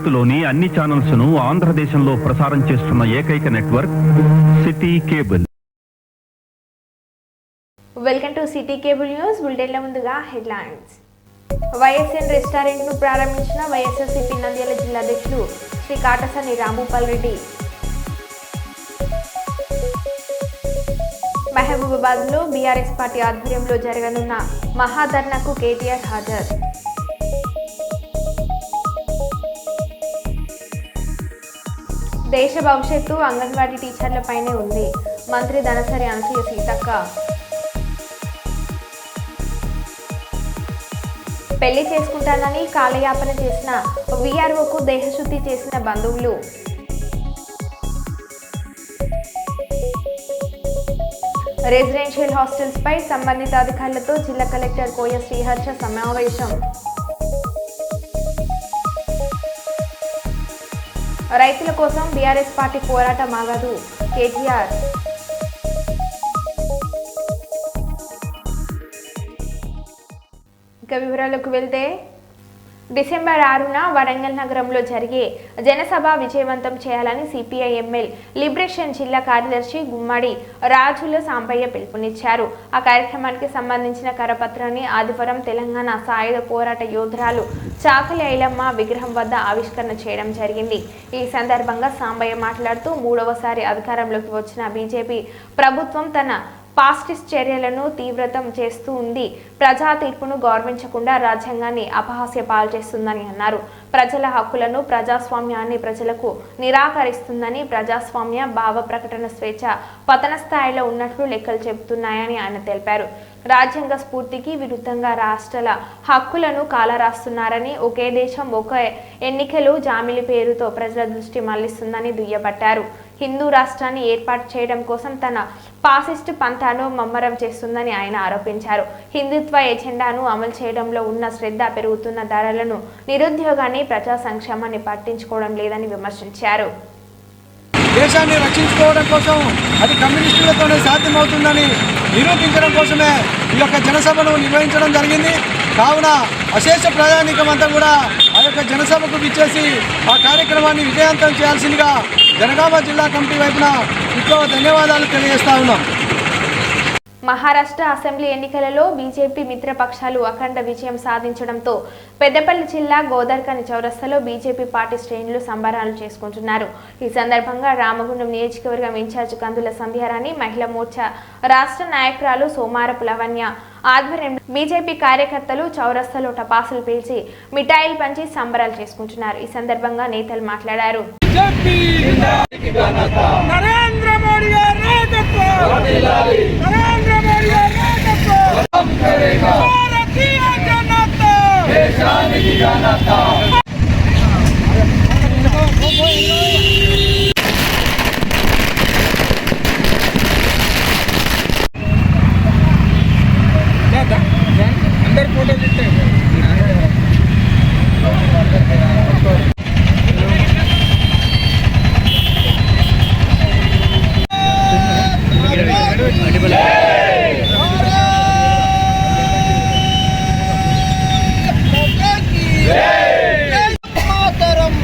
భారత్లోని అన్ని ఛానల్స్ ను ఆంధ్రదేశంలో ప్రసారం చేస్తున్న ఏకైక network city cable. Welcome to city cable news. బులెటిన్ల ముందుగా హెడ్లైన్స్. వైఎస్ఎన్ రెస్టారెంట్ ను ప్రారంభించిన వైఎస్ఆర్సీపీ నంద్యాల జిల్లా అధ్యక్షులు శ్రీ కాటసాని రాంభూపాల్ రెడ్డి. మహబూబాబాద్ లో బీఆర్ఎస్ పార్టీ ఆధ్వర్యంలో జరగనున్న మహాధర్నాకు కేటీఆర్ హాజరు. దేశ భవిష్యత్తు అంగన్వాడీ టీచర్లపైనే ఉంది. మంత్రి ధనసరి అనసూయ సీతక్క. పెళ్లి చేసుకుంటానని కాలయాపన చేసిన వీఆర్ఓకు దేహశుద్ధి చేసిన బంధువులు. రెసిడెన్షియల్ హాస్టల్స్ పై సంబంధిత అధికారులతో జిల్లా కలెక్టర్ కోయ శ్రీహర్ష సమావేశం. రైతుల కోసం బీఆర్ఎస్ పార్టీ పోరాటం ఆగదు కేటీఆర్. ఇక వివరాలకు వెళ్తే డిసెంబర్ 6న వరంగల్ నగరంలో జరిగే జనసభ విజయవంతం చేయాలని సిపిఐ ఎంఎల్ లిబరేషన్ జిల్లా కార్యదర్శి గుమ్మడి రాజుల సాంబయ్య పిలుపునిచ్చారు. ఆ కార్యక్రమానికి సంబంధించిన కరపత్రాన్ని ఆదివారం తెలంగాణ సాయుధ పోరాట యోధురాలు చాకలి ఐలమ్మ విగ్రహం వద్ద ఆవిష్కరణ చేయడం జరిగింది. ఈ సందర్భంగా సాంబయ్య మాట్లాడుతూ 3వసారి అధికారంలోకి వచ్చిన బీజేపీ ప్రభుత్వం తన పాస్టిస్ట్ చర్యలను తీవ్రతం చేస్తూ ఉంది. ప్రజా తీర్పును గౌరవించకుండా రాజ్యాంగాన్ని అపహాస్య పాలు చేస్తుందని అన్నారు. ప్రజల హక్కులను ప్రజాస్వామ్యాన్ని ప్రజలకు నిరాకరిస్తుందని, ప్రజాస్వామ్య భావ ప్రకటన స్వేచ్ఛ పతన స్థాయిలో ఉన్నట్లు లెక్కలు చెబుతున్నాయని ఆయన తెలిపారు. రాజ్యాంగ స్ఫూర్తికి విరుద్ధంగా రాష్ట్రాల హక్కులను కాలరాస్తున్నారని, ఒకే దేశం ఒక ఎన్నికలు జామిలి పేరుతో ప్రజల దృష్టి మళ్లిస్తుందని దుయ్యబట్టారు. హిందూ రాష్ట్రాన్ని ఏర్పాటు చేయడం కోసం తన పాసిస్ట్ పంథాను మమ్మరం చేస్తుందని ఆయన ఆరోపించారు. హిందుత్వ ఎజెండాను అమలు చేయడంలో ఉన్న శ్రద్ధ పెరుగుతున్న ధరలను, నిరుద్యోగాన్ని, ప్రజా సంక్షేమాన్ని పట్టించుకోవడం లేదని విమర్శించారు. దేశాన్ని రక్షించుకోవడం కోసం అది కమ్యూనిస్టులతోనే సాధ్యమవుతుందని నిరూపించడం కోసమే ఈ యొక్క జనసభను నిర్వహించడం జరిగింది. కావున అశేష ప్రజానీకం అంతా కూడా ఆ యొక్క జనసభకు విచ్చేసి ఆ కార్యక్రమాన్ని విజయవంతం చేయాల్సిందిగా జనగామ జిల్లా కమిటీ వైపున ఎక్కువ ధన్యవాదాలు తెలియజేస్తా ఉన్నాం. మహారాష్ట్ర అసెంబ్లీ ఎన్నికలలో బీజేపీ మిత్రపక్షాలు అఖండ విజయం సాధించడంతో పెద్దపల్లి జిల్లా గోదర్కని చౌరస్తాలో బీజేపీ పార్టీ శ్రేణులు సంబరాలు చేసుకుంటున్నారు. ఈ సందర్భంగా రామగుండం నియోజకవర్గం ఇన్ఛార్జ్ కందుల సంధ్యారాణి, మహిళా మోర్చా రాష్ట్ర నాయకురాలు సోమారపు లవణ్య ఆధ్వర్యంలో బీజేపీ కార్యకర్తలు చౌరస్తాలో టపాసులు పేల్చి మిఠాయిలు పంచి సంబరాలు చేసుకుంటున్నారు. ఈ సందర్భంగా నేతలు మాట్లాడారు. అందరు ఫోటోలు ఇస్తాయి.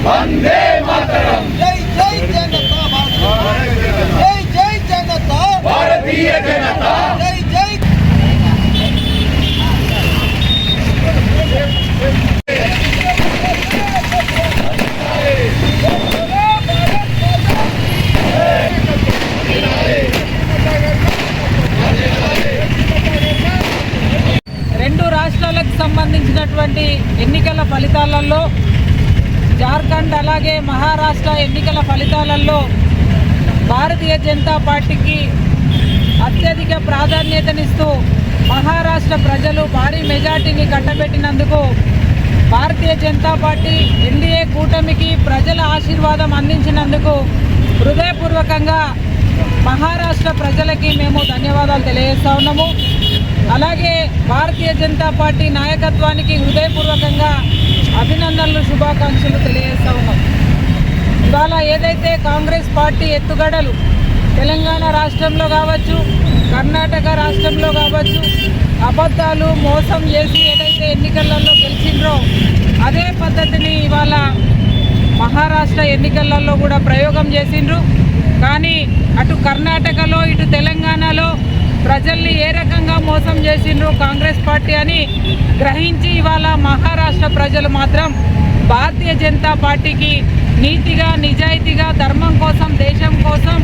వందే మాతరం, జై జై జనతా, జై జై జనతా, భారతీయ జనతా, జై జై. రెండు రాష్ట్రాలకు సంబంధించినటువంటి ఎన్నికల ఫలితాలలో జార్ఖండ్ అలాగే మహారాష్ట్ర ఎన్నికల ఫలితాలలో భారతీయ జనతా పార్టీకి అత్యధిక ప్రాధాన్యతనిస్తూ మహారాష్ట్ర ప్రజలు భారీ మెజార్టీని కట్టబెట్టినందుకు భారతీయ జనతా పార్టీ ఎన్డీఏ కూటమికి ప్రజల ఆశీర్వాదం అందించినందుకు హృదయపూర్వకంగా మహారాష్ట్ర ప్రజలకి మేము ధన్యవాదాలు తెలియజేస్తా ఉన్నాము. అలాగే భారతీయ జనతా పార్టీ నాయకత్వానికి హృదయపూర్వకంగా అభినందనలు, శుభాకాంక్షలు తెలియజేస్తా ఉన్నాం. ఇవాళ ఏదైతే కాంగ్రెస్ పార్టీ ఎత్తుగడలు తెలంగాణ రాష్ట్రంలో కావచ్చు, కర్ణాటక రాష్ట్రంలో కావచ్చు, అబద్ధాలు మోసం చేసి ఏదైతే ఎన్నికలలో గెలిచిండ్రో అదే పద్ధతిని ఇవాళ మహారాష్ట్ర ఎన్నికలలో కూడా ప్రయోగం చేసిండ్రు. కానీ అటు కర్ణాటకలో ఇటు తెలంగాణలో ప్రజల్ని ఏ రకంగా మోసం చేసిండ్రు కాంగ్రెస్ పార్టీ అని గ్రహించి ఇవాళ మహారాష్ట్ర ప్రజలు మాత్రం భారతీయ జనతా పార్టీకి నీతిగా నిజాయితీగా ధర్మం కోసం దేశం కోసం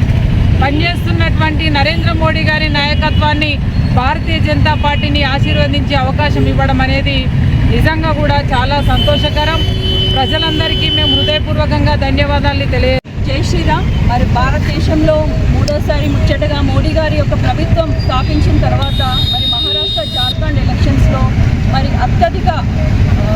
పనిచేస్తున్నటువంటి నరేంద్ర మోడీ గారి నాయకత్వాన్ని భారతీయ జనతా పార్టీని ఆశీర్వదించే అవకాశం ఇవ్వడం అనేది నిజంగా కూడా చాలా సంతోషకరం. ప్రజలందరికీ మేము హృదయపూర్వకంగా ధన్యవాదాలు జై శ్రీరామ్. మరి భారతదేశంలో మూడోసారి ముచ్చటగా మోడీ గారి యొక్క ప్రభుత్వం స్థాపించిన తర్వాత మరి మహారాష్ట్ర జార్ఖండ్ ఎలక్షన్స్లో మరి అత్యధిక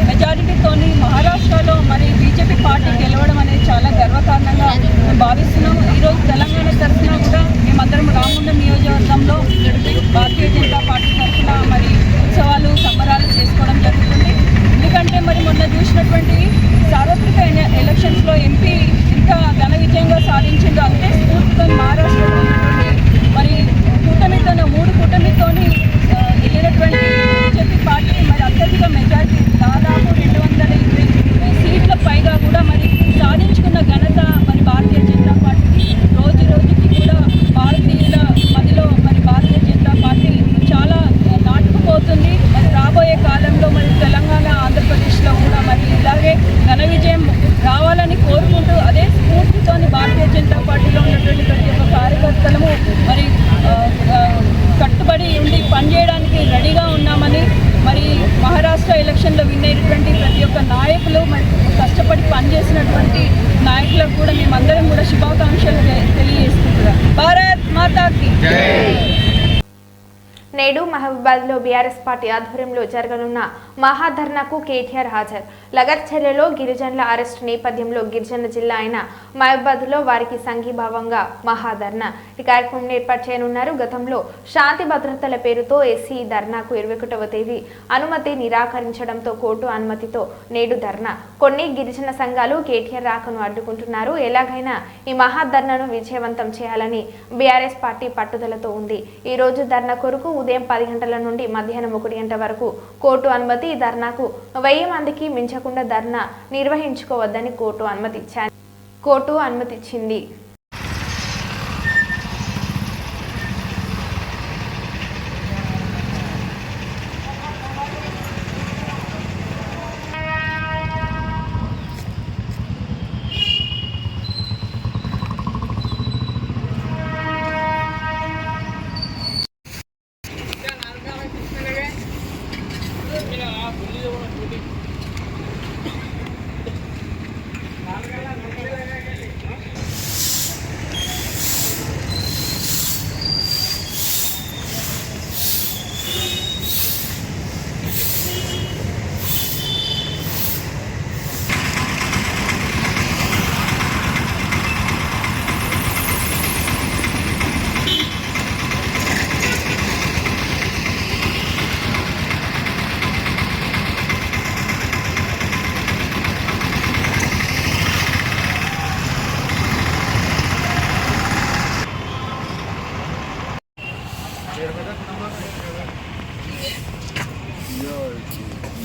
మెజారిటీతోని మహారాష్ట్రలో మరి బీజేపీ పార్టీ గెలవడం అనేది చాలా గర్వకారణంగా మేము భావిస్తున్నాం. ఈరోజు తెలంగాణ తరఫున కూడా మేమందరం రామగుండం నియోజకవర్గంలో భారతీయ జనతా పార్టీ తరఫున మరి ఉత్సవాలు సంబరాలు చేసుకోవడం జరుగుతుంది. ఎందుకంటే మరి మొన్న చూసినటువంటి సార్వత్రిక ఎలక్షన్స్లో ఎంపీ ఇంకా ఘన విజయంగా సాధించిందో అంతే స్ఫూర్తితో మహారాష్ట్రలో ఉన్నటువంటి మరి మూడు కూటమితోని వెళ్ళినటువంటి బీజేపీ పార్టీ మరి అత్యధిక మెజార్టీ దాదాపు 220 సీట్ల పైగా కూడా మరి సాధించుకున్న ఘనత మరి భారతీయ జనతా పార్టీకి. రోజు రోజుకి కూడా భారతీయుల మధ్యలో మరి భారతీయ జనతా పార్టీ చాలా నాటుకుపోతుంది. మరి రాబోయే కాలంలో మరి తెలంగాణ ఆంధ్రప్రదేశ్లో కూడా మరి ఇలాగే ఘన విజయం రావాలని కోరుకుంటూ అదే స్ఫూర్తితోని భారతీయ జనతా పార్టీలో ఉన్నటువంటి ప్రతి ఒక్క కార్యకర్తలము మరి కట్టుబడి ఉండి పనిచేయడానికి రెడీగా ఉన్నామని మరి మహారాష్ట్ర ఎలక్షన్లో విన్ అయినటువంటి ప్రతి ఒక్క నాయకులు మరి కష్టపడి పనిచేసినటువంటి నాయకులకు కూడా మేమందరం కూడా శుభాకాంక్షలు తెలియజేసుకుంటున్నాం. భారత్ మాతాకి నేడు మహబూబాద్లో బీఆర్ఎస్ పార్టీ ఆధ్వర్యంలో జరగనున్న మహాధర్నాకు కేటీఆర్ హాజరు. లగర్చెర్లలో గిరిజనుల అరెస్టు నేపథ్యంలో గిరిజన జిల్లా అయిన మహబూబాద్లో వారికి సంఘీభావంగా మహాధర్నా ఈ కార్యక్రమం ఏర్పాటు చేయనున్నారు. గతంలో శాంతి భద్రతల పేరుతో ఎస్సీ ధర్నాకు 21వ తేదీ అనుమతి నిరాకరించడంతో కోర్టు అనుమతితో నేడు ధర్నా. కొన్ని గిరిజన సంఘాలు కేటీఆర్ రాకను అడ్డుకుంటున్నారు. ఎలాగైనా ఈ మహాధర్నాను విజయవంతం చేయాలని బీఆర్ఎస్ పార్టీ పట్టుదలతో ఉంది. ఈ రోజు ధర్నా కొరకు ఉదయం 10 గంటల నుండి మధ్యాహ్నం 1 గంట వరకు కోర్టు అనుమతి. ఈ ధర్నాకు 1000 మందికి మించకుండా ధర్నా నిర్వహించుకోవద్దని కోర్టు అనుమతిచ్చింది.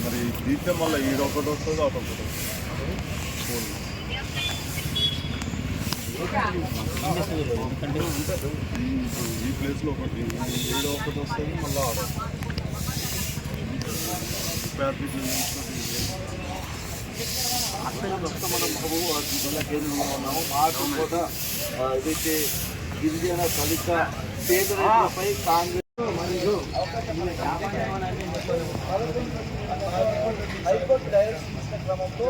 మరి దీంట్లో మళ్ళీ ఈడొకటి వస్తుంది అటొకటి ఈ ప్లేస్లో ఒకటి ఈడో ఒకటి వస్తుంది మళ్ళీ ఆడ మనం మహబూబాబాద్ జిల్లా కేంద్రంలో ఉన్నాము. మాకు ఏదైతే గిరిజన దళిత పేదలపై కాంగ్రెస్ మరియు హైకోర్టు డైరెక్షన్ ఇచ్చిన క్రమంలో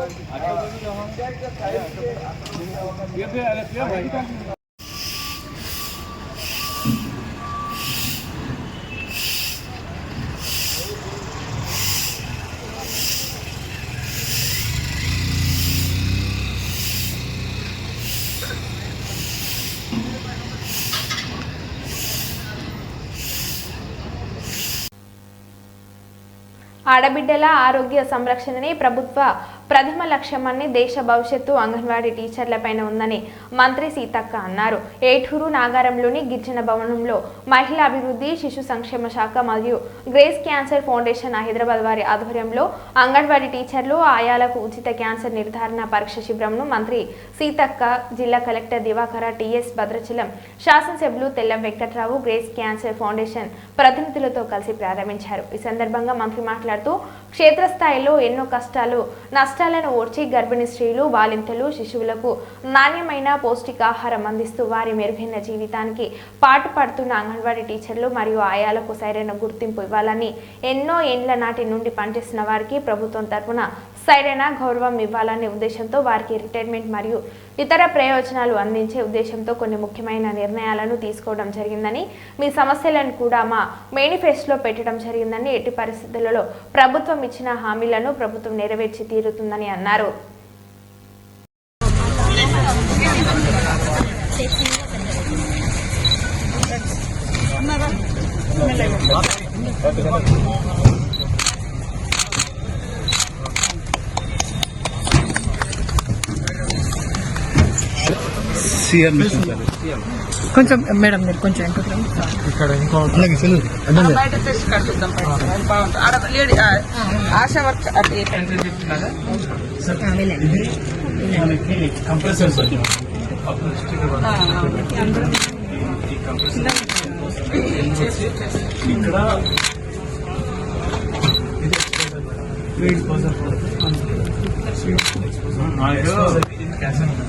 ఆడబిడ్డల ఆరోగ్య సంరక్షణనే ప్రభుత్వ ప్రథమ లక్ష్యమని దేశ భవిష్యత్తు అంగన్వాడీ టీచర్లపైన ఉందని మంత్రి సీతక్క అన్నారు. ఏటూరు నాగారంలోని గిరిజన భవనంలో మహిళా అభివృద్ధి శిశు సంక్షేమ శాఖ మరియు గ్రేస్ క్యాన్సర్ ఫౌండేషన్ హైదరాబాద్ వారి ఆధ్వర్యంలో అంగన్వాడీ టీచర్లు ఆయాలకు ఉచిత క్యాన్సర్ నిర్ధారణ పరీక్ష శిబిరంను మంత్రి సీతక్క, జిల్లా కలెక్టర్ దివాకర, టీఎస్ భద్రాచలం శాసనసభ్యులు Tellam Venkatrao grace cancer foundation ప్రతినిధులతో కలిసి ప్రారంభించారు. ఈ సందర్భంగా మంత్రి మాట్లాడుతూ క్షేత్రస్థాయిలో ఎన్నో కష్టాలు నష్టాలను ఓర్చి గర్భిణీ స్త్రీలు, బాలింతలు, శిశువులకు నాణ్యమైన పౌష్టికాహారం అందిస్తూ వారి మెరుగైన జీవితానికి పాటుపడుతున్న అంగన్వాడీ టీచర్లు మరియు ఆయాలకు సరైన గుర్తింపు ఇవ్వాలని, ఎన్నో ఏండ్ల నాటి నుండి పనిచేస్తున్న వారికి ప్రభుత్వం తరఫున సరైన గౌరవం ఇవ్వాలనే ఉద్దేశంతో వారికి రిటైర్మెంట్ మరియు ఇతర ప్రయోజనాలు అందించే ఉద్దేశంతో కొన్ని ముఖ్యమైన నిర్ణయాలను తీసుకోవడం జరిగిందని, మీ సమస్యలను కూడా మా మేనిఫెస్టోలో పెట్టడం జరిగిందని, ఎట్టి పరిస్థితులలో ప్రభుత్వం ఇచ్చిన హామీలను ప్రభుత్వం నెరవేర్చి తీరుతుందని అన్నారు. కొంచెం మేడం మీరు కొంచెం బయట తెచ్చి కట్టుద్దాం. బాగుంటుంది. ఆశా వర్క్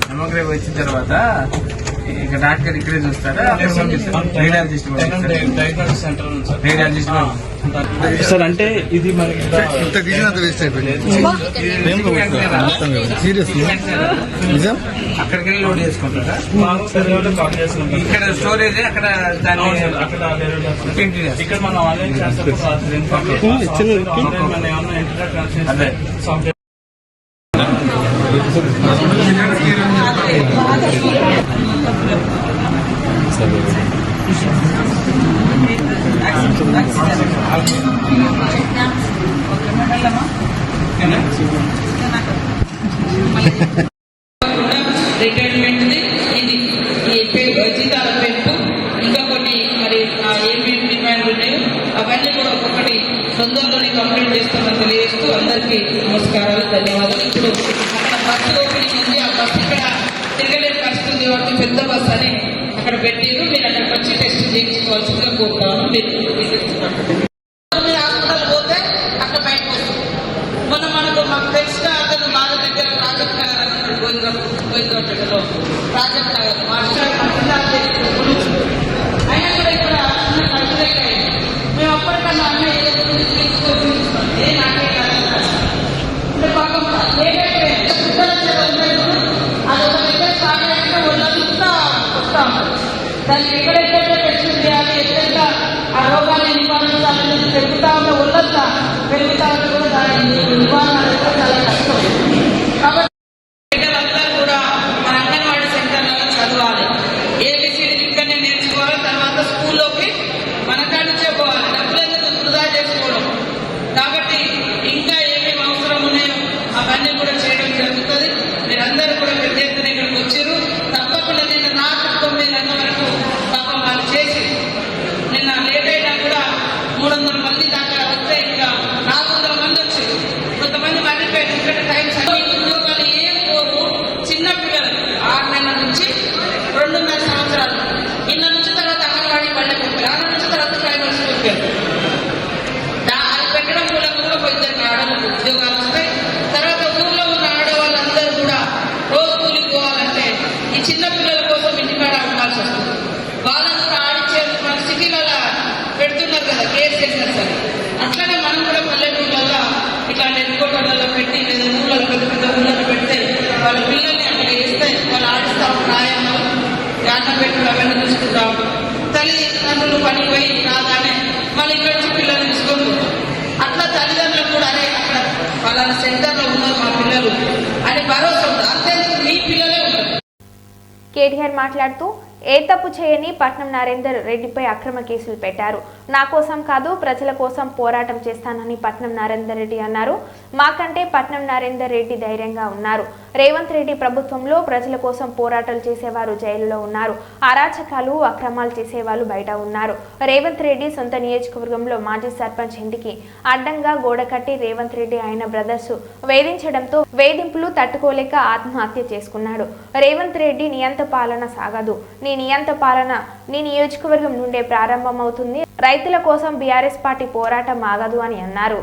హెమోగ్రామ్ వచ్చిన తర్వాత ఇక డాక్టర్ ఇక్కడే చూస్తారా? సార్ అంటే ఇది అక్కడికి వెళ్ళి లోడ్ చేసుకుంటారా? ఇక్కడ స్టోరేజ్ అక్కడ ఇక్కడ మనం ఆన్లైన్ అదే రిటైర్మెంట్ ఇది జీతాల పెంపు ఇంకా కొన్ని మరి ఏమేమి డిమాండ్లు ఉన్నాయో అవన్నీ కూడా ఒక్కొక్కటి తొందరలోనే కంప్లీట్ చేస్తామని తెలియజేస్తూ అందరికీ నమస్కారాలు, ధన్యవాదాలు. ఇప్పుడు అక్కడ బస్సు ఓపెనింగ్ ఉంది. ఆ బస్సు ఇక్కడ తిరగలేని పరిస్థితి ఉంది కాబట్టి పెద్ద బస్సు అని అక్కడ పెట్టారు. మీరు అక్కడికి వచ్చి టెస్ట్ చేయించుకోవాల్సిందిగా కోరుతాను. మీరు హాస్పిటల్ పోతే అక్కడ బయటకు వస్తుంది. మొన్న మాకు తెలిసిన అతను బాగా దగ్గర ప్రాజెక్ట్ నగర్ అన్నాడు. గోవిందరావుపేటలో ప్రాజెక్ట్ నగర్ అయినా కూడా ఇక్కడ చిన్న ఖర్చులే. మేము అప్పటికన్నా అన్న ఏ నాకే కాదు అంటే పాపం ఏదైతే అది ఒక దగ్గర సాగంటే వాళ్ళంతా వస్తూ ఉంటారు. దాన్ని ఎక్కడెక్కడ టెస్ట్ చేయాలి, ఎక్కడ ఆ రోగాన్ని నివారించాలని పెరుగుతా ఉన్న ఒళ్ళంతా పెరుగుతా ఉంటే కూడా దాని నివారణ అనేది చాలా కష్టం. కాబట్టి బిడ్డలందరూ కూడా మన అంగన్వాడీ సెంటర్లలో చదవాలి. ఏబిసిడి ఇక్కడనే నేర్చుకోవాలి. తర్వాత స్కూల్లోకి మన కాడ నుంచే పోవాలి. డబ్బులన్నీ వృధా చేసుకోవడం. కాబట్టి ఇంకా ఏమేమి అవసరం ఉన్నాయో అవన్నీ కూడా చేయడం జరుగుతుంది. మీరందరూ కూడా పెద్ద ఎత్తున ఇక్కడికి వచ్చారు. తప్పకుండా నిన్న రాత్రి 9 గంటల వరకు పాపం వాళ్ళు చేసి నిన్న లేట్ అయినా కూడా 300 మంది దాకా వస్తే ఇంకా 400 మంది వచ్చారు. కొంతమంది మర్రిపోయారు. ఇక్కడ టైం ఉద్యోగాలు ఏం పోరు. చిన్న పిల్లలు 6 నెలల నుంచి 2.5 సంవత్సరాలు ఇళ్ళ నుంచి తర్వాత అంగన్వాడీ పల్లె పంపారు. ఆడ నుంచి తర్వాత ప్రైమరీ స్కూల్ పెట్టారు. అది పెట్టడం మూలంగా కూడా 2 ఆడవాళ్ళకు ఉద్యోగాలు వస్తాయి. తర్వాత ఊళ్ళో ఉన్న ఆడవాళ్ళందరూ కూడా రోజు కూలికి పోవాలంటే ఈ చిన్న పిల్లల కోసం ఇంటికాడ ఉండాల్సి వస్తుంది. వాళ్ళని కూడా ఆడిచ్చే మన సిటీలలో పెడుతున్నారు కదా కేర్ సెంటర్స్ అని. అట్లనే మనం కూడా పల్లెటూళ్ళలో ఇట్లాంటి ఎన్నికోటలలో పెట్టి లేదా ఊళ్ళలో పెద్ద పెద్ద ఊళ్ళలో పెడితే వాళ్ళ పిల్లల్ని అక్కడ వేస్తే వాళ్ళు ఆడిస్తాం. ప్రాయంలో అన్నం పెట్టి అవన్నీ చూసుకుంటాం. తల్లిదండ్రులు పని పోయి రాగానే మళ్ళీ ఇక్కడ నుంచి పిల్లల్ని తీసుకొని అట్లా తల్లిదండ్రులు కూడా అరే అక్కడ వాళ్ళ సెంటర్లో ఉన్నారు మా పిల్లలు అని భరోసా ఉంటుంది. అంతే మీ పిల్లలే ఉంటారు. కేటీఆర్ మాట్లాడుతూ ఏ తప్పు చేయని పట్నం నరేందర్ రెడ్డిపై అక్రమ కేసులు పెట్టారు. నా కోసం కాదు ప్రజల కోసం పోరాటం చేస్తానని పట్నం నరేందర్ రెడ్డి అన్నారు. మాకంటే పట్నం నరేందర్ రెడ్డి ధైర్యంగా ఉన్నారు. రేవంత్ రెడ్డి ప్రభుత్వంలో ప్రజల కోసం పోరాటాలు చేసేవారు జైలులో ఉన్నారు. అరాచకాలు అక్రమాలు చేసేవాళ్ళు బయట ఉన్నారు. రేవంత్ రెడ్డి సొంత నియోజకవర్గంలో మాజీ సర్పంచ్ ఇంటికి అడ్డంగా గోడ కట్టి రేవంత్ రెడ్డి ఆయన బ్రదర్స్ వేధించడంతో వేధింపులు తట్టుకోలేక ఆత్మహత్య చేసుకున్నాడు. రేవంత్ రెడ్డి నియంత పాలన సాగదు. నీ నియంత పాలన నీ నియోజకవర్గం నుండే ప్రారంభమవుతుంది. రైతుల కోసం బీఆర్ఎస్ పార్టీ పోరాటం ఆగదు అని అన్నారు.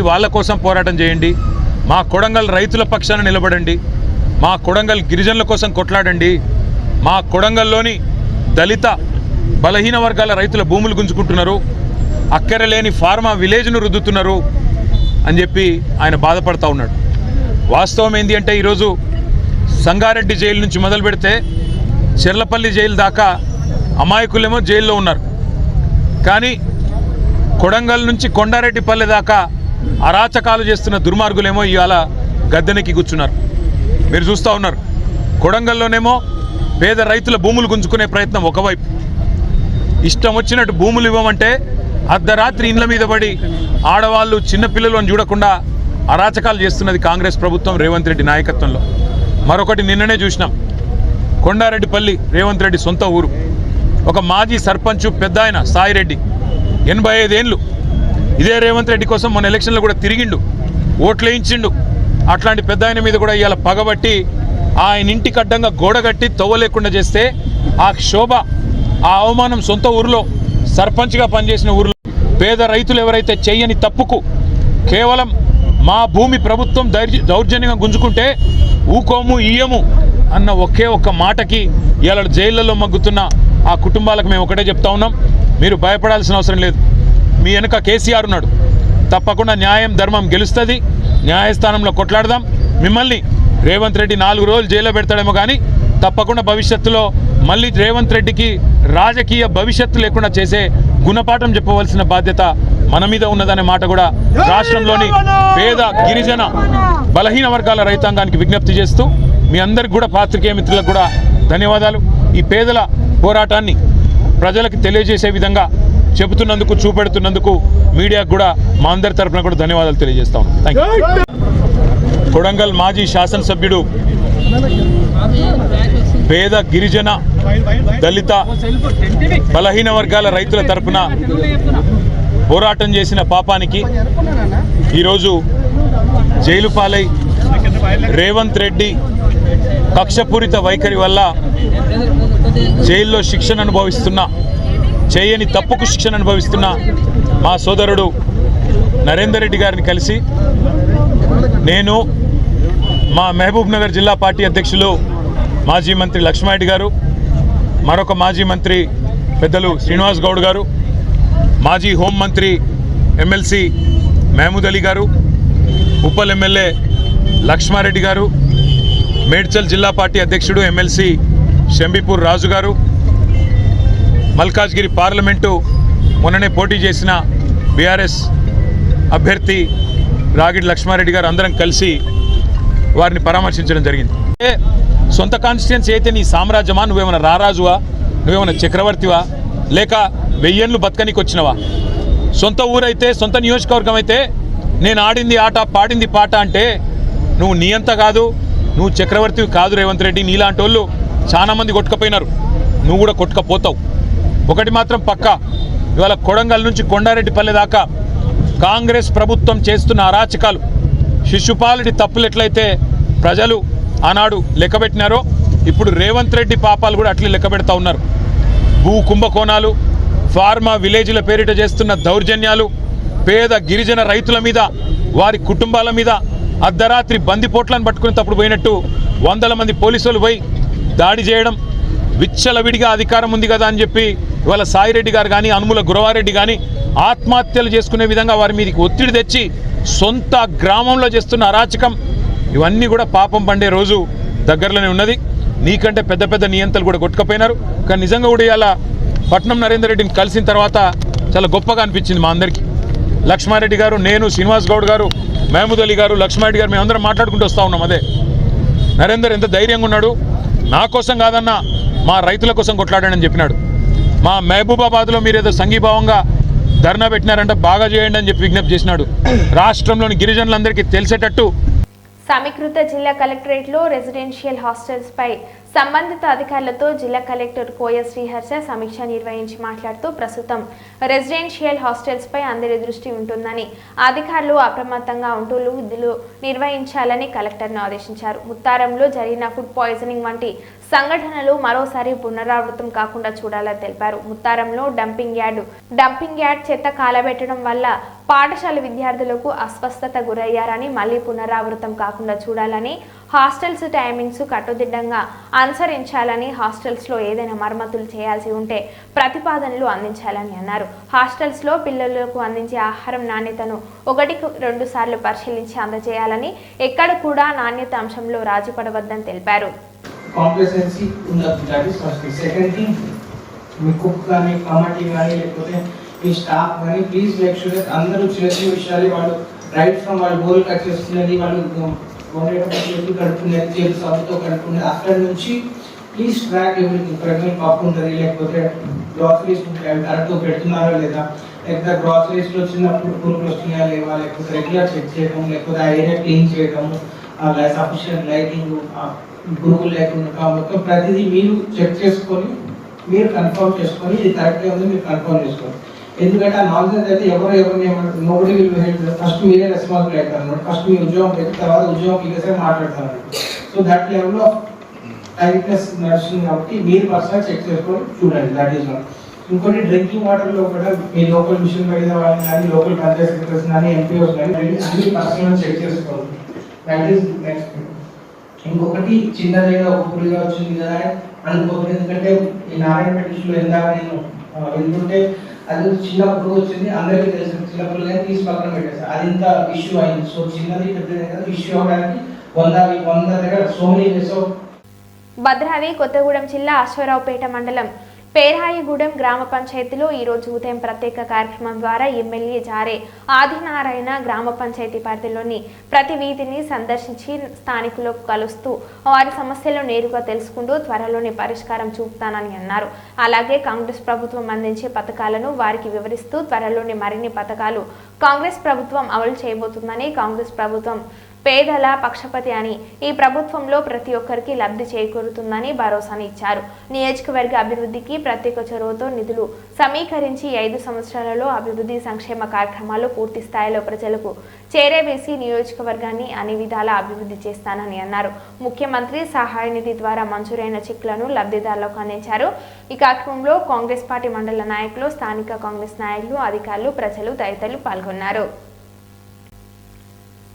వాళ్ళ కోసం పోరాటం చేయండి. మా కొడంగల్ రైతుల పక్షాన నిలబడండి. మా కొడంగల్ గిరిజనుల కోసం కొట్లాడండి. మా కొడంగల్లోని దళిత బలహీన వర్గాల రైతుల భూములు గుంజుకుంటున్నారు. అక్కరలేని ఫార్మా విలేజ్ను రుద్దుతున్నారు అని చెప్పి ఆయన బాధపడతా ఉన్నాడు. వాస్తవం ఏంటి అంటే ఈరోజు సంగారెడ్డి జైలు నుంచి మొదలు పెడితే చెర్లపల్లి జైలు దాకా అమాయకులేమో జైల్లో ఉన్నారు. కానీ కొడంగల్ నుంచి కొండారెడ్డిపల్లె దాకా అరాచకాలు చేస్తున్న దుర్మార్గులేమో ఇవాళ గద్దెనెక్కి కూర్చున్నారు. మీరు చూస్తూ ఉన్నారు. కొడంగల్లోనేమో పేద రైతుల భూములు గుంజుకునే ప్రయత్నం ఒకవైపు, ఇష్టం వచ్చినట్టు భూములు ఇవ్వమంటే అర్ధరాత్రి ఇండ్ల మీద పడి ఆడవాళ్ళు చిన్నపిల్లలు అని చూడకుండా అరాచకాలు చేస్తున్నది కాంగ్రెస్ ప్రభుత్వం రేవంత్ రెడ్డి నాయకత్వంలో. మరొకటి నిన్ననే చూసినాం. కొండారెడ్డిపల్లి రేవంత్ రెడ్డి సొంత ఊరు. ఒక మాజీ సర్పంచ్ పెద్ద ఆయన సాయిరెడ్డి 85 ఏళ్ళు ఇదే రేవంత్ రెడ్డి కోసం మొన్న ఎలక్షన్లో కూడా తిరిగిండు, ఓట్లు వేయించిండు. అట్లాంటి పెద్ద ఆయన మీద కూడా ఇవాళ పగబట్టి ఆయన ఇంటికి అడ్డంగా గోడ కట్టి తవ్వలేకుండా చేస్తే ఆ శోభ, ఆ అవమానం సొంత ఊరిలో సర్పంచ్గా పనిచేసిన ఊరిలో పేద రైతులు ఎవరైతే చెయ్యని తప్పుకు కేవలం మా భూమి ప్రభుత్వం దౌర్జన్యంగా గుంజుకుంటే ఊకోము ఇయ్యము అన్న ఒకే ఒక్క మాటకి ఇవాళ జైళ్లలో మగ్గుతున్న ఆ కుటుంబాలకు మేము ఒకటే చెప్తా ఉన్నాం, మీరు భయపడాల్సిన అవసరం లేదు. మీ వెనుక కేసీఆర్ ఉన్నాడు. తప్పకుండా న్యాయం ధర్మం గెలుస్తుంది. న్యాయస్థానంలో కొట్లాడదాం. మిమ్మల్ని రేవంత్ రెడ్డి 4 రోజులు జైల్లో పెడతాడేమో కానీ తప్పకుండా భవిష్యత్తులో మళ్ళీ రేవంత్ రెడ్డికి రాజకీయ భవిష్యత్తు లేకుండా చేసే గుణపాఠం చెప్పవలసిన బాధ్యత మన మీద ఉన్నదనే మాట కూడా రాష్ట్రంలోని పేద గిరిజన బలహీన వర్గాల రైతాంగానికి విజ్ఞప్తి చేస్తూ మీ అందరికి కూడా పాత్రికేయ మిత్రులకు కూడా ధన్యవాదాలు. ఈ పేదల పోరాటాన్ని ప్రజలకు తెలియజేసే విధంగా చెబుతున్నందుకు, చూపెడుతున్నందుకు మీడియాకు కూడా మా అందరి తరఫున కూడా ధన్యవాదాలు తెలియజేస్తా ఉన్నాం. Thank you. కొడంగల్ మాజీ శాసనసభ్యుడు పేద గిరిజన దళిత బలహీన వర్గాల రైతుల తరఫున పోరాటం చేసిన పాపానికి ఈరోజు జైలు పాలై రేవంత్ రెడ్డి కక్షపూరిత వైఖరి వల్ల జైల్లో శిక్షణ అనుభవిస్తున్న, చేయని తప్పుకు శిక్షణ అనుభవిస్తున్న మా సోదరుడు నరేందర్ రెడ్డి గారిని కలిసి నేను, మా మహబూబ్ నగర్ జిల్లా పార్టీ అధ్యక్షులు మాజీ మంత్రి లక్ష్మారెడ్డి గారు, మరొక మాజీ మంత్రి పెద్దలు శ్రీనివాస్ గౌడ్ గారు, మాజీ హోంమంత్రి ఎమ్మెల్సీ మహమూద్ అలీ గారు, ఉప్పల్ ఎమ్మెల్యే లక్ష్మారెడ్డి గారు, మేడ్చల్ జిల్లా పార్టీ అధ్యక్షుడు ఎమ్మెల్సీ షంబీపూర్ రాజు గారు, మల్కాజ్గిరి పార్లమెంటు మొన్ననే పోటీ చేసిన బీఆర్ఎస్ అభ్యర్థి రాగిడి లక్ష్మారెడ్డి గారు అందరం కలిసి వారిని పరామర్శించడం జరిగింది. సొంత కాన్స్టిట్యున్సీ అయితే నీ సామ్రాజ్యమా? నువ్వేమైనా రారాజువా? నువ్వేమైనా చక్రవర్తివా? లేక 1000 ఏళ్ళు బతకనికి వచ్చినవా? సొంత ఊరైతే, సొంత నియోజకవర్గం అయితే నేను ఆడింది ఆట పాడింది పాట అంటే నువ్వు నీ అంత కాదు, నువ్వు చక్రవర్తివి కాదు రేవంత్ రెడ్డి. నీలాంటి వాళ్ళు చాలామంది కొట్టుకపోయినారు, నువ్వు కూడా కొట్టుకపోతావు. ఒకటి మాత్రం పక్కా, ఇవాళ కొడంగల్ నుంచి కొండారెడ్డిపల్లె దాకా కాంగ్రెస్ ప్రభుత్వం చేస్తున్న అరాచకాలు, శిశుపాలుడి తప్పులు ఎట్లయితే ప్రజలు ఆనాడు లెక్కబెట్టినారో ఇప్పుడు రేవంత్ రెడ్డి పాపాలు కూడా అట్లే లెక్కబెడతా ఉన్నారు. భూ కుంభకోణాలు, ఫార్మా విలేజ్ల పేరిట చేస్తున్న దౌర్జన్యాలు, పేద గిరిజన రైతుల మీద, వారి కుటుంబాల మీద అర్ధరాత్రి బందిపోట్లను పట్టుకునేటప్పుడు పోయినట్టు 100 మంది పోలీసులు పోయి దాడి చేయడం, విచ్చలవిడిగా అధికారం ఉంది కదా అని చెప్పి ఇవాళ సాయిరెడ్డి గారు కానీ అనుముల గురవారెడ్డి కానీ ఆత్మహత్యలు చేసుకునే విధంగా వారి మీదకి ఒత్తిడి తెచ్చి సొంత గ్రామంలో చేస్తున్న అరాచకం, ఇవన్నీ కూడా పాపం పండే రోజు దగ్గరలోనే ఉన్నది. నీకంటే పెద్ద పెద్ద నియంతలు కూడా కొట్టుకపోయినారు. కానీ నిజంగా కూడా ఇలా పట్నం నరేందర్ రెడ్డిని కలిసిన తర్వాత చాలా గొప్పగా అనిపించింది మా అందరికీ. లక్ష్మారెడ్డి గారు, నేను, శ్రీనివాస్ గౌడ్ గారు, మహమూద్ అలీ గారు, లక్ష్మారెడ్డి గారు మేమందరం మాట్లాడుకుంటూ వస్తూ ఉన్నాం. అదే నరేందర్ ఎంత ధైర్యంగా ఉన్నాడు, నా కోసం కాదన్నా మా రైతుల కోసం కొట్లాడండి అని చెప్పినాడు. మా మహబూబాబాద్లో మీరు ఏదో సంఘీభావంగా ధర్నా పెట్టినారంటే బాగా చేయండి అని చెప్పి విజ్ఞప్తి చేసినాడు. రాష్ట్రంలోని గిరిజనులందరికీ తెలిసేటట్టు సమీకృత జిల్లా కలెక్టరేట్లో రెసిడెన్షియల్ హాస్టల్స్ పై సంబంధిత అధికారులతో జిల్లా కలెక్టర్ కోయ శ్రీహర్ష సమీక్ష నిర్వహించి మాట్లాడుతూ ప్రస్తుతం రెసిడెన్షియల్ హాస్టల్స్ పై అందరి దృష్టి ఉంటుందని, అధికారులు అప్రమత్తంగా ఉంటూ విధులు నిర్వహించాలని కలెక్టర్ను ఆదేశించారు. ముత్తారంలో జరిగిన ఫుడ్ పాయిజనింగ్ వంటి సంఘటనలు మరోసారి పునరావృతం కాకుండా చూడాలని తెలిపారు. ముత్తారంలో డంపింగ్ యార్డ్ చెత్త కాలబెట్టడం వల్ల పాఠశాల విద్యార్థులకు అస్వస్థత గురయ్యారని, మళ్లీ పునరావృతం కాకుండా చూడాలని, హాస్టల్స్ టైమింగ్స్ కట్టుదిట్టంగా అనుసరించాలని, హాస్టల్స్లో ఏదైనా మరమ్మతులు చేయాల్సి ఉంటే ప్రతిపాదనలు అందించాలని అన్నారు. హాస్టల్స్లో పిల్లలకు అందించే ఆహారం నాణ్యతను 1-2 సార్లు పరిశీలించి అందజేయాలని, ఎక్కడ కూడా నాణ్యత అంశంలో రాజీ పడవద్దని తెలిపారు. కాంప్లసెన్సీ ఉండదు. That is first. Second thing, me cook కానీ కమిటీ కానీ లేకపోతే మీ స్టాఫ్ కానీ ప్లీజ్ మేక్ షూర్ అందరూ చిన్న చిన్న విషయాలు వాళ్ళు రైట్ ఫ్రమ్ వాళ్ళు బోల్ కట్ చేస్తున్నది, వాళ్ళు వండేటప్పుడు కడుపుతున్నది, చేతి సబ్బుతో కడుపుతున్నది, అక్కడి నుంచి please track everything. For example పప్పు ఉంటుంది, లేకపోతే గ్రాసరీస్ ఉంటాయి, అవి కరెక్ట్గా పెడుతున్నారా లేదా, లేకపోతే గ్రాసరీస్లో చిన్నప్పుడు పురుగులు వస్తున్నాయా లేవా, లేకపోతే రెగ్యులర్ చెక్ చేయడం, లేకపోతే ఆ ఏరియా క్లీన్ చేయడము, సఫిషియంట్ లైటింగ్, పురుగులు లేకుండా మొత్తం ప్రతిదీ మీరు చెక్ చేసుకొని మీరు కన్ఫర్మ్ చేసుకొని ఇది కరెక్ట్గా ఉంది మీరు కన్ఫర్మ్ చేసుకోండి. ఎందుకంటే ఆ నాలెడ్జ్ అయితే ఎవరిని ఏమంటారు, నోబడి విల్ హెల్ప్. ఫస్ట్ మీరే రెస్పాన్సిబుల్ అవుతారు అనమాట. ఫస్ట్ మీ ఉద్యోగం పెట్టి తర్వాత ఉద్యోగం పీకేసే మాట్లాడతారు. So that level of tightness నడుస్తుంది కాబట్టి మీరు పర్సనల్ చెక్ చేసుకొని చూడండి. That is not. ఇంకోటి డ్రింకింగ్ వాటర్లో కూడా మీ లోకల్ మిషన్ మీద వాళ్ళని కానీ లోకల్ పంచాయత్ సెక్రటరీస్ కానీ ఎంపీఓస్ కానీ అన్ని పర్సనల్ చెక్ చేసుకోవాలి. That is next. ఇంకొకటి చిన్నదిగా ఒక పురిగా వచ్చింది కదా అనుకోకూడదు. ఎందుకంటే ఈ నారాయణపేట ఇష్యూలో ఇందాక నేను వెళ్తుంటే అది చిన్న పురుగు వచ్చింది, అందరికీ తెలుసు. చిన్న పురుగు తీసి పక్కన పెట్టేసారు, అది ఇంత ఇష్యూ అయింది. సో చిన్నది పెద్దది కదా ఇష్యూ అవడానికి 100 దగ్గర so many case. Bhadradri Kothagudem జిల్లా అశ్వరావుపేట మండలం పేరాయిగూడెం గ్రామ పంచాయతీలో ఈరోజు ఉదయం ప్రత్యేక కార్యక్రమం ద్వారా ఎమ్మెల్యే జారే ఆదినారాయణ గ్రామ పంచాయతీ పరిధిలోని ప్రతి వీధిని సందర్శించి స్థానికులకు కలుస్తూ వారి సమస్యలను నేరుగా తెలుసుకుంటూ త్వరలోనే పరిష్కారం చూపుతానని అన్నారు. అలాగే కాంగ్రెస్ ప్రభుత్వం అందించే పథకాలను వారికి వివరిస్తూ త్వరలోనే మరిన్ని పథకాలు కాంగ్రెస్ ప్రభుత్వం అమలు చేయబోతుందని, కాంగ్రెస్ ప్రభుత్వం పేదల పక్షపతి అని, ఈ ప్రభుత్వంలో ప్రతి ఒక్కరికి లబ్ధి చేకూరుతుందని భరోసాని ఇచ్చారు. నియోజకవర్గ అభివృద్ధికి ప్రత్యేక చొరవతో నిధులు సమీకరించి 5 సంవత్సరాలలో అభివృద్ధి సంక్షేమ కార్యక్రమాలు పూర్తి స్థాయిలో ప్రజలకు చేరవేసి నియోజకవర్గాన్ని అన్ని విధాలా అభివృద్ధి చేస్తానని అన్నారు. ముఖ్యమంత్రి సహాయ నిధి ద్వారా మంజూరైన చెక్లను లబ్ధిదారులకు అందించారు. ఈ కార్యక్రమంలో కాంగ్రెస్ పార్టీ మండల నాయకులు, స్థానిక కాంగ్రెస్ నాయకులు, అధికారులు, ప్రజలు తదితరులు పాల్గొన్నారు.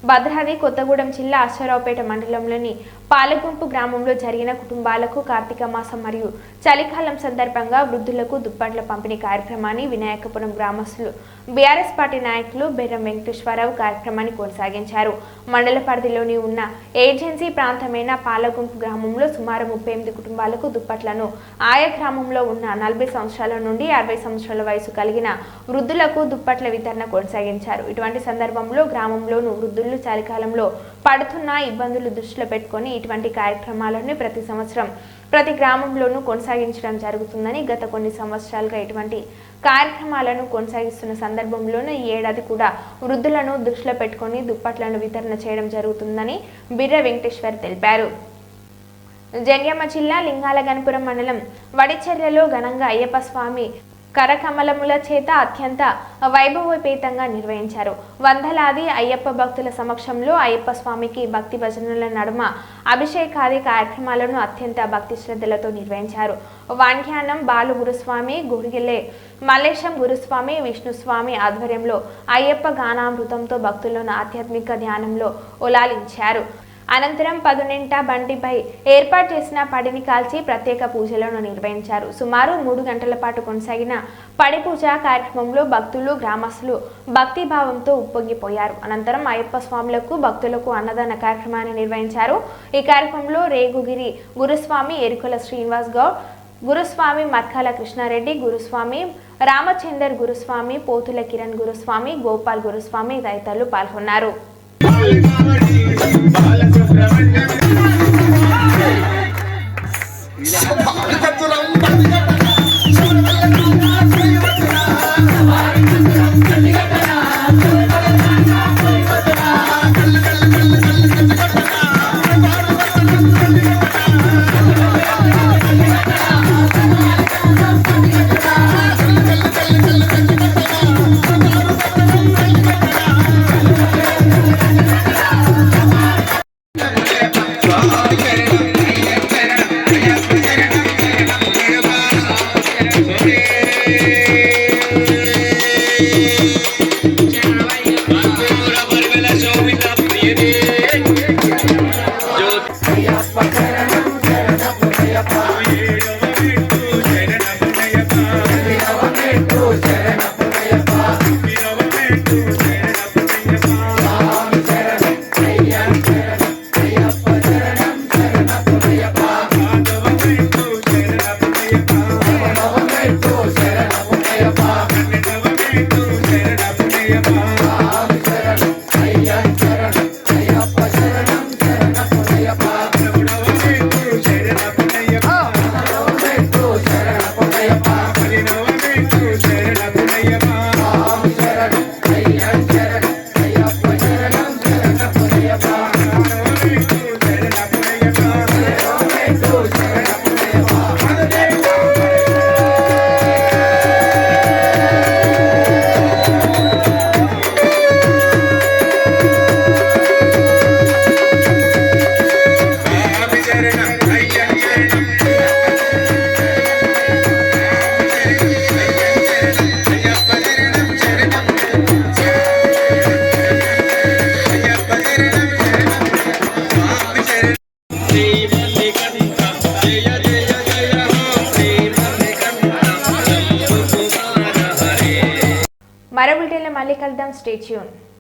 భద్రాద్రి కొత్తగూడెం జిల్లా అశ్వరావుపేట మండలంలోని పాలగుంపు గ్రామంలో జరిగిన కుటుంబాలకు కార్తీక మాసం మరియు చలికాలం సందర్భంగా వృద్ధులకు దుప్పట్ల పంపిణీ కార్యక్రమాన్ని వినాయకపురం గ్రామస్తులు బీఆర్ఎస్ పార్టీ నాయకులు బెర్రం వెంకటేశ్వరరావు కార్యక్రమాన్ని కొనసాగించారు. మండల పరిధిలోని ఉన్న ఏజెన్సీ ప్రాంతమైన పాలగుంపు గ్రామంలో సుమారు 38 కుటుంబాలకు దుప్పట్లను ఆయా గ్రామంలో ఉన్న 40 సంవత్సరాల నుండి 60 సంవత్సరాల వయసు కలిగిన వృద్ధులకు దుప్పట్ల వితరణ కొనసాగించారు. ఇటువంటి సందర్భంలో గ్రామంలోను వృద్ధులు చలికాలంలో పడుతున్న ఇబ్బందులు దృష్టిలో పెట్టుకొని ఇటువంటి కార్యక్రమాలను ప్రతి సంవత్సరం ప్రతి గ్రామంలోనూ కొనసాగించడం జరుగుతుందని, గత కొన్ని సంవత్సరాలుగా ఇటువంటి కార్యక్రమాలను కొనసాగిస్తున్న సందర్భంలోనూ ఈ ఏడాది కూడా వృద్ధులను దృష్టిలో పెట్టుకొని దుప్పట్లను వితరణ చేయడం జరుగుతుందని బిర్ర వెంకటేశ్వర్ తెలిపారు. జంగ్యామ జిల్లా లింగాలగనపురం మండలం వడిచెర్లలో ఘనంగా అయ్యప్ప స్వామి కరకమలముల చేత అత్యంత వైభవోపేతంగా నిర్వహించారు. వందలాది అయ్యప్ప భక్తుల సమక్షంలో అయ్యప్ప స్వామికి భక్తి భజనల నడుమ అభిషేకాది కార్యక్రమాలను అత్యంత భక్తి శ్రద్ధలతో నిర్వహించారు. వాణ్యానం బాలు గురుస్వామి, గుడిగిల్లే మల్లేశం గురుస్వామి, విష్ణుస్వామి ఆధ్వర్యంలో అయ్యప్ప గానామృతంతో భక్తులను ఆధ్యాత్మిక ధ్యానంలో ఉలాలించారు. అనంతరం 10 బండిపై ఏర్పాటు చేసిన పడిని కాల్చి ప్రత్యేక పూజలను నిర్వహించారు. సుమారు 3 గంటల పాటు కొనసాగిన పడి పూజ కార్యక్రమంలో భక్తులు, గ్రామస్తులు భక్తి భావంతో ఉప్పొంగిపోయారు. అనంతరం అయ్యప్ప స్వాములకు భక్తులకు అన్నదాన కార్యక్రమాన్ని నిర్వహించారు. ఈ కార్యక్రమంలో రేగుగిరి గురుస్వామి, ఎరుకల శ్రీనివాస్ గౌడ్ గురుస్వామి, మర్కాల కృష్ణారెడ్డి గురుస్వామి, రామచందర్ గురుస్వామి, పోతుల కిరణ్ గురుస్వామి, గోపాల్ గురుస్వామి తదితరులు పాల్గొన్నారు. మరో బులెటిన్లో మళ్ళీ కలుద్దాం. Stay tune.